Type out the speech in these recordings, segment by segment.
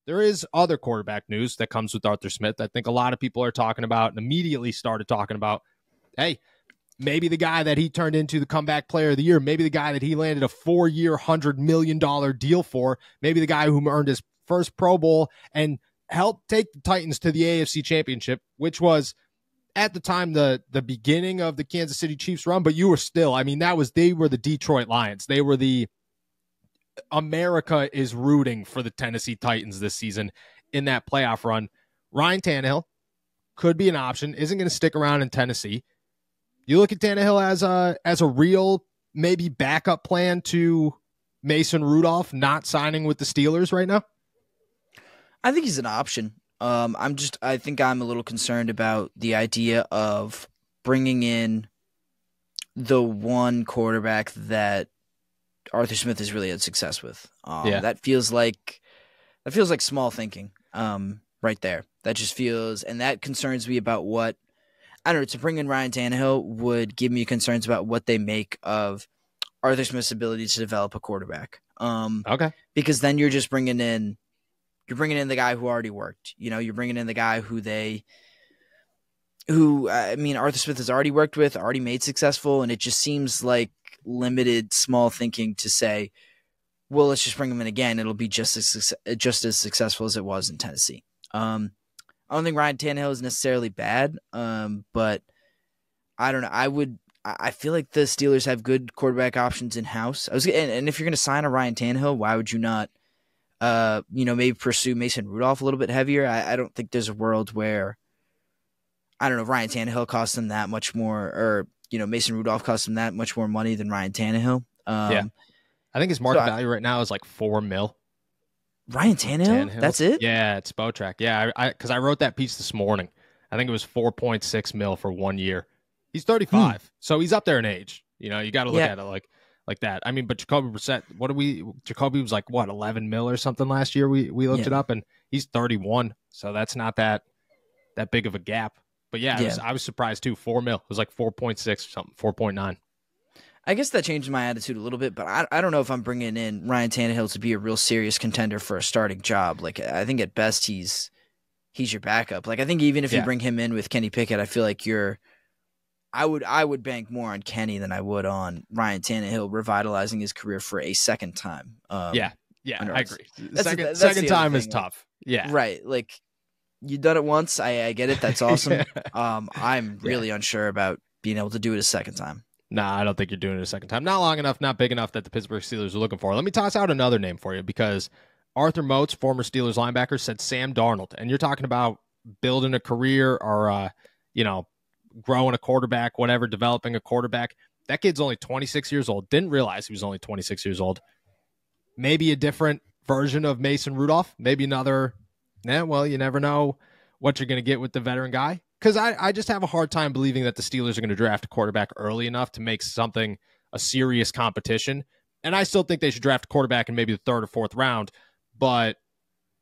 there is other quarterback news that comes with Arthur Smith. I think a lot of people are talking about and immediately started talking about, hey, maybe the guy that he turned into the comeback player of the year, maybe the guy that he landed a 4-year, $100 million deal for, maybe the guy who earned his first Pro Bowl and helped take the Titans to the AFC Championship, which was at the time the beginning of the Kansas City Chiefs run, but you were still, I mean, they were the Detroit Lions. They were America is rooting for the Tennessee Titans this season in that playoff run. Ryan Tannehill could be an option, isn't going to stick around in Tennessee. You look at Tannehill as a real maybe backup plan to Mason Rudolph not signing with the Steelers right now? I think he's an option. I think I'm a little concerned about the idea of bringing in the one quarterback that Arthur Smith has really had success with. That feels like small thinking right there. That just feels, and that concerns me about what, I don't know, to bring in Ryan Tannehill would give me concerns about what they make of Arthur Smith's ability to develop a quarterback. Okay. Because then you're just bringing in the guy who already worked. You're bringing in the guy who Arthur Smith has already worked with, already made successful, and it just seems like limited, small thinking to say, well, let's just bring him in again. It'll be just as successful as it was in Tennessee. I don't think Ryan Tannehill is necessarily bad, but I don't know. I feel like the Steelers have good quarterback options in house. And if you're going to sign a Ryan Tannehill, why would you not, maybe pursue Mason Rudolph a little bit heavier? I don't think there's a world where, I don't know, Ryan Tannehill costs them that much more, or Mason Rudolph costs them that much more money than Ryan Tannehill. I think his market value right now is like $4 million. Ryan Tannehill? That's it? Yeah, it's Spotrac. Yeah, because I wrote that piece this morning. I think it was $4.6 million for 1 year. He's 35, so he's up there in age. You got to look at it like that. I mean, but Jacoby Brissett, Jacoby was like, 11 mil or something last year. We looked it up, and he's 31, so that's not that big of a gap. But I was surprised too. $4 million. It was like 4.6 or something, 4.9. I guess that changed my attitude a little bit, but I don't know if I'm bringing in Ryan Tannehill to be a real serious contender for a starting job. Like, I think at best he's your backup. Like, I think even if you bring him in with Kenny Pickett, I feel like I would bank more on Kenny than I would on Ryan Tannehill revitalizing his career for a second time. I agree. Second time is tough. Yeah, right. Like, you've done it once. I get it. That's awesome. I'm really unsure about being able to do it a second time. Nah, I don't think you're doing it a second time. Not long enough, not big enough that the Pittsburgh Steelers are looking for. Let me toss out another name for you, because Arthur Moats, former Steelers linebacker, said Sam Darnold. And you're talking about building a career or, growing a quarterback, whatever, developing a quarterback. That kid's only 26 years old. Didn't realize he was only 26 years old. Maybe a different version of Mason Rudolph. Maybe another, you never know what you're going to get with the veteran guy. Because I just have a hard time believing that the Steelers are going to draft a quarterback early enough to make something a serious competition. And I still think they should draft a quarterback in maybe the third or fourth round, but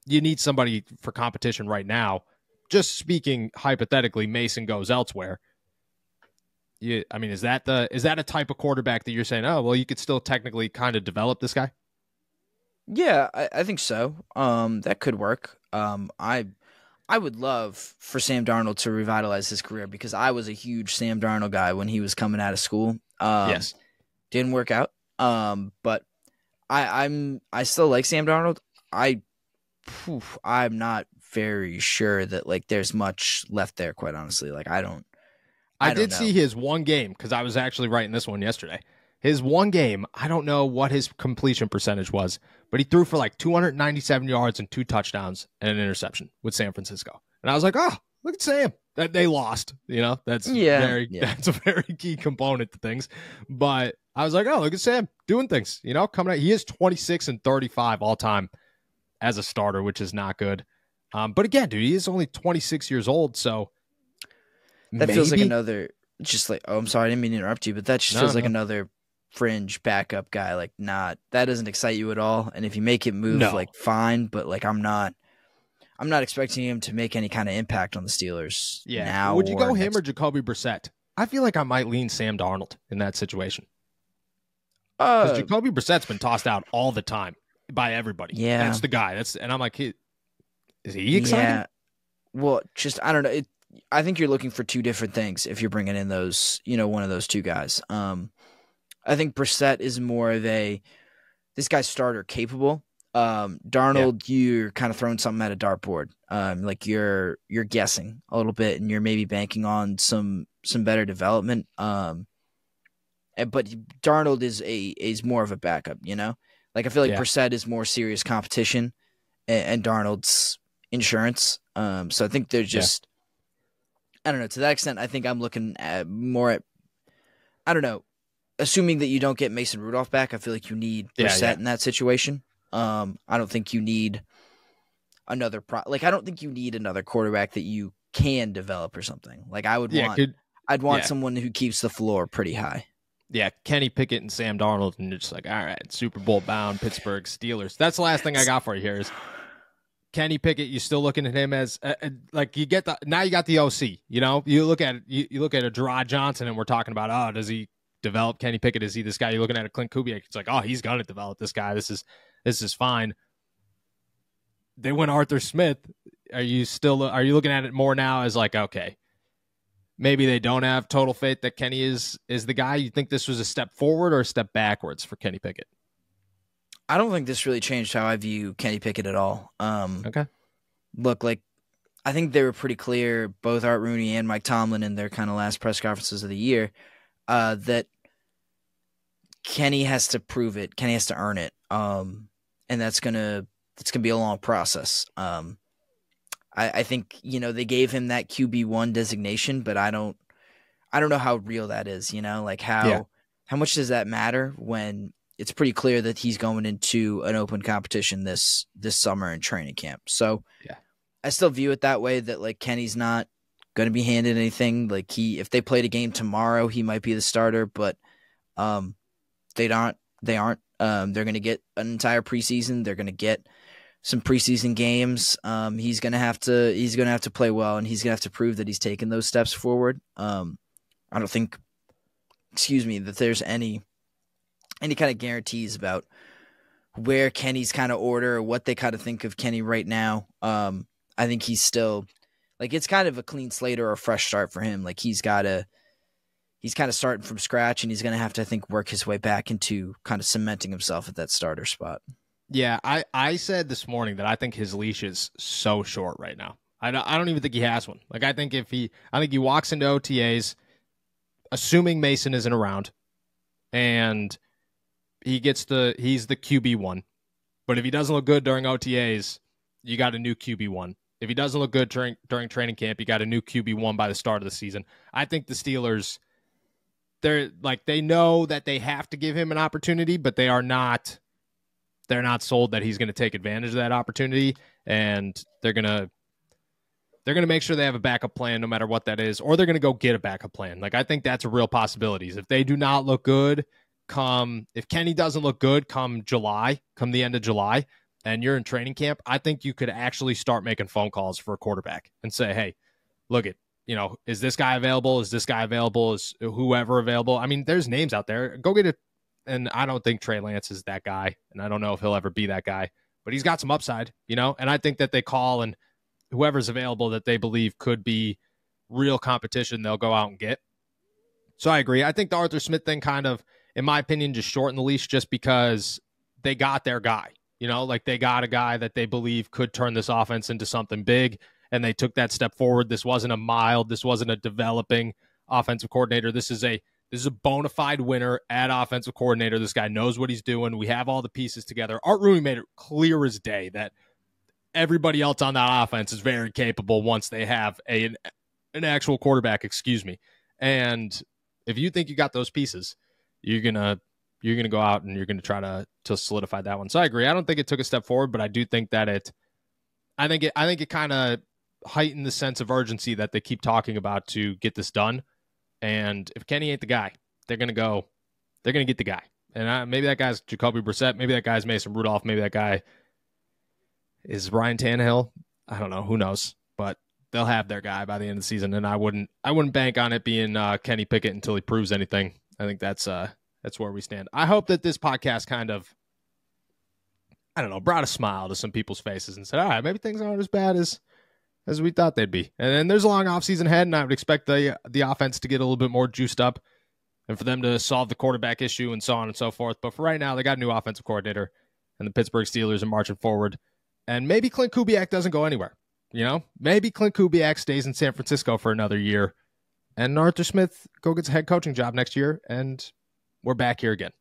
you need somebody for competition right now. Just speaking hypothetically, Mason goes elsewhere. Is that a type of quarterback that you're saying, oh, well, you could still technically kind of develop this guy? Yeah, I think so. That could work. I would love for Sam Darnold to revitalize his career, because I was a huge Sam Darnold guy when he was coming out of school. Yes. Didn't work out. But I still like Sam Darnold. I'm not very sure that there's much left there, quite honestly. I did see his one game, because I was actually writing this one yesterday. His one game, I don't know what his completion percentage was, but he threw for 297 yards and 2 touchdowns and an interception with San Francisco. And I was like, oh, look at Sam. That they lost. That's that's a very key component to things. But I was like, oh, look at Sam doing things, coming out. He is 26-35 all time as a starter, which is not good. But again, dude, he is only 26 years old, so that feels like another, I'm sorry, I didn't mean to interrupt you, but that just feels like another fringe backup guy. That doesn't excite you at all. And if you make it move, fine, but I'm not expecting him to make any kind of impact on the Steelers. Yeah. Now, would you go him or Jacoby Brissett? I feel like I might lean Sam Darnold in that situation. Because Jacoby Brissett's been tossed out all the time by everybody. Yeah, that's the guy. And I'm like, Is he exciting? Yeah. Well, just I don't know. I think you're looking for two different things if you're bringing in those, one of those two guys. I think Brissett is more of this guy's starter capable. Darnold, you're kind of throwing something at a dartboard. Like you're guessing a little bit, and you're maybe banking on some better development. But Darnold is more of a backup. Like I feel like Brissett is more serious competition, and Darnold's insurance. So I think they're just, I don't know. To that extent, I think I'm looking at more at, I don't know. Assuming that you don't get Mason Rudolph back, I feel like you need Brissett in that situation. I don't think you need another I don't think you need another quarterback that you can develop or something. Like I'd want someone who keeps the floor pretty high. Yeah, Kenny Pickett and Sam Darnold, and you're just like, all right, Super Bowl bound Pittsburgh Steelers. That's the last thing I got for you here is Kenny Pickett. You're still looking at him as like you got the OC. You look at you look at a Gerard Johnson, and we're talking about does he develop Kenny Pickett? Is he this guy? You're looking at a Clint Kubiak. It's like, he's gonna develop this guy. This is fine. They went Arthur Smith. Are you looking at it more now as like, okay, maybe they don't have total faith that Kenny is the guy? You think this was a step forward or a step backwards for Kenny Pickett? I don't think this really changed how I view Kenny Pickett at all. Okay. Look, like I think they were pretty clear, both Art Rooney and Mike Tomlin in their kind of last press conferences of the year, that Kenny has to prove it. Kenny has to earn it. And that's gonna be a long process. I think, they gave him that QB1 designation, but I don't know how real that is, like how much does that matter when it's pretty clear that he's going into an open competition this summer in training camp. So I still view it that way, that like Kenny's not going to be handed anything. Like if they played a game tomorrow, he might be the starter, but they aren't. They're going to get an entire preseason. They're going to get some preseason games. He's going to have to play well, and he's going to have to prove that he's taken those steps forward. I don't think, that there's any kind of guarantees about where Kenny's kind of order or what they kind of think of Kenny right now. I think he's still like, it's kind of a clean slate or a fresh start for him. Like he's kind of starting from scratch, and he's going to have to, I think, work his way back into kind of cementing himself at that starter spot. Yeah, I said this morning that I think his leash is so short right now. I don't even think he has one. Like I think he walks into OTAs, assuming Mason isn't around, and he's the QB1. But if he doesn't look good during OTAs, you got a new QB1. If he doesn't look good during training camp, you got a new QB1 by the start of the season. I think the Steelers, they know that they have to give him an opportunity, but they're not sold that he's going to take advantage of that opportunity, and they're going to make sure they have a backup plan no matter what that is, or they're going to go get a backup plan. Like I think that's a real possibility. If they do not look good, if Kenny doesn't look good come the end of July, and you're in training camp, I think you could actually start making phone calls for a quarterback and say, hey, look at, is this guy available? Is this guy available? Is whoever available? I mean, there's names out there. Go get it. And I don't think Trey Lance is that guy, and I don't know if he'll ever be that guy, but he's got some upside, and I think that they call, and whoever's available that they believe could be real competition, they'll go out and get. So I agree. I think the Arthur Smith thing kind of, in my opinion, just shortened the leash just because they got their guy, like they got a guy that they believe could turn this offense into something big, and they took that step forward. This wasn't a developing offensive coordinator. This is a bona fide winner at offensive coordinator. This guy knows what he's doing. We have all the pieces together. Art Rooney made it clear as day that everybody else on that offense is very capable once they have an actual quarterback, And if you think you got those pieces, you're gonna go out and you're gonna try to solidify that one. So I agree. I don't think it took a step forward, but I do think that I think it kind of heightened the sense of urgency that they keep talking about to get this done. And if Kenny ain't the guy, they're going to get the guy. And maybe that guy's Jacoby Brissett. Maybe that guy's Mason Rudolph. Maybe that guy is Ryan Tannehill. I don't know. Who knows? But they'll have their guy by the end of the season. And I wouldn't bank on it being Kenny Pickett until he proves anything. I think that's where we stand. I hope that this podcast kind of, I don't know, brought a smile to some people's faces and said, all right, maybe things aren't as bad as we thought they'd be. And then there's a long offseason ahead, and I would expect the offense to get a little bit more juiced up and for them to solve the quarterback issue and so on and so forth. But for right now, they got a new offensive coordinator, and the Pittsburgh Steelers are marching forward. And maybe Clint Kubiak doesn't go anywhere. You know, maybe Clint Kubiak stays in San Francisco for another year, and Arthur Smith gets a head coaching job next year, and we're back here again.